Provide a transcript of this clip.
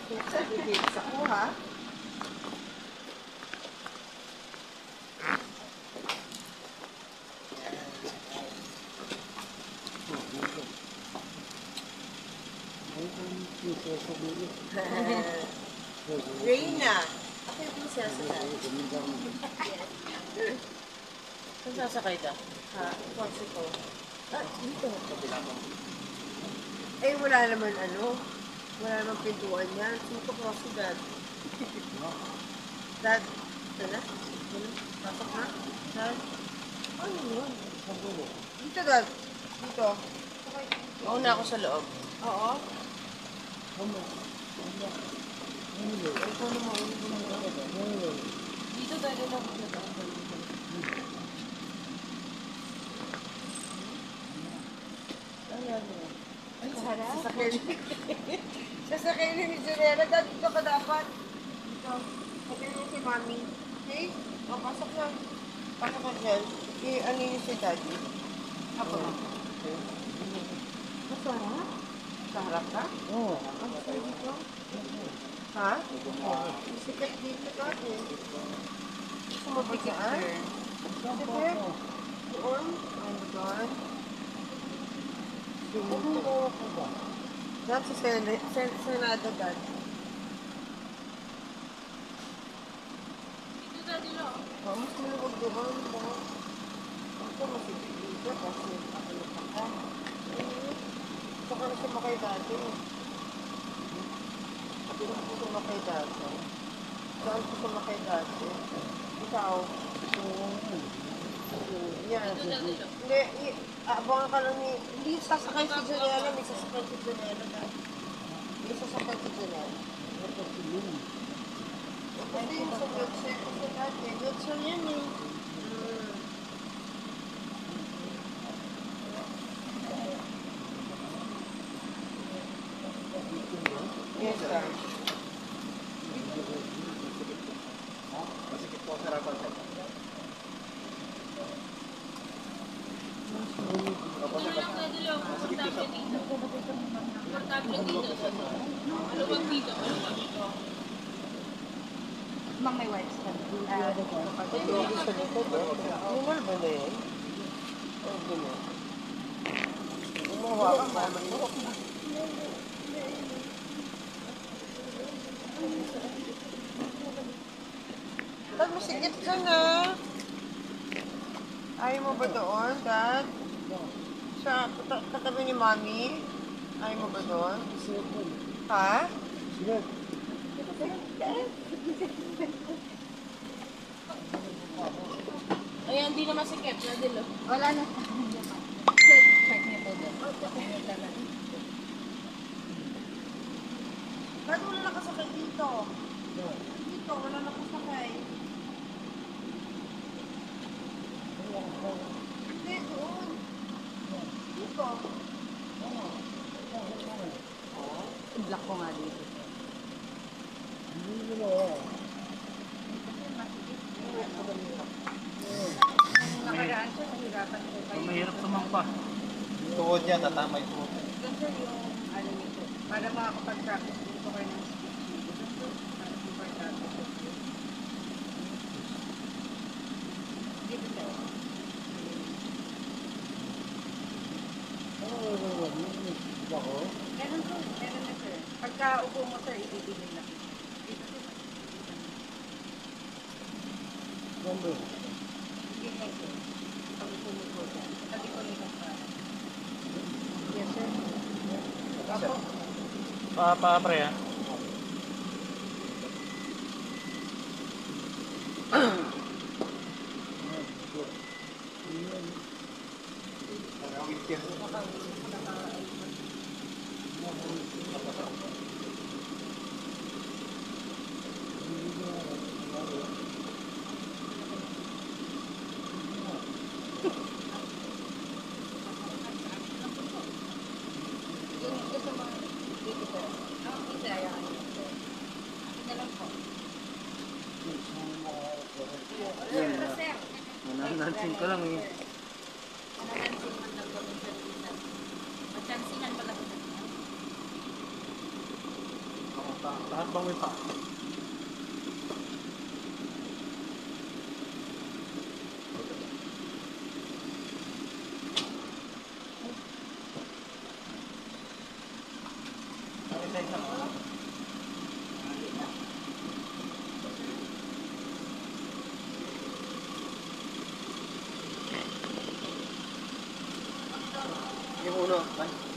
Sa ko, ha? Reina. Ako yung sasakay. Saan sasakay ka? Ha? Kotse ko. Ah, dito. Eh, wala naman wala naman pintuan yan. Suko ko si Dad. Dad, ito na? Pasok na? Dad? Ano yun? Dito, Dad. Dito. Mauna ako sa loob. Oo. Dito dali lang ako. Sasakay ni Miserera. Dad, dito ka dapat. Dito. Sabihin niyo si Mami. Okay? O, pasok na. Pasok ka dyan. Ano yun si Daddy? Ako na. Masarap? Sa harap ka? Oo. Ang sarap dito? Ha? Sikat dito ka eh. Gusto mo bigaan? Sikat? Doon? Ano doon? Dad, sa Senado, Dad. Dito dali lang. Mas maluwag doon. Ako masipit dito kasi ano pa ka. Saka na sumakay dati. Sabi na po sumakay dati. Saan po sumakay dati? Ikaw? Yan. Hindi, abangan ka lang ni... Hindi sasakay si Janela. May sasakay si Janela dati. May sasakay si Janela. Kasi yung sa website ko sa dati. Website yan eh. Yes, sir. Masikip po sa harapan sir. Dito lang dali lang. Komportable dito. Komportable dito. Maluwag dito. Maluwag. Mang may white stand. Normal ba na yan? Okay na. Umuha ka ba? Dad, masigit ka na. Ayaw mo ba doon, Dad? Sa katabi ni Mami? Ayaw mo ba doon? Ha? Ayan, hindi na masikip. Nadilo. Wala na. Check niya po doon. Dad, wala nakasakay dito. Dito, wala nakasakay. Hindi, doon. Dito. Block ko nga dito. Nakaraan siya, nahirapan ko kayo. Mahirap tumangpa. Tuhod niya, tatamay tuhod. Ganito yung ano nito. Para makakapag-practice dito kayo ng speech nito. Para comfortable. Dito tayo. Meron po, meron na sir. Pagka upo mo sir, ibibigay na. Dito sir. Sige nga sir. Pag upo mo po dyan. Tabi ko nito pa. Yes sir. Ako. Pre ah. Nanansin ko lang eh. Nanansin man lang kami sa Pagkansinan pala ko. Habang may pa. Yung uno, man.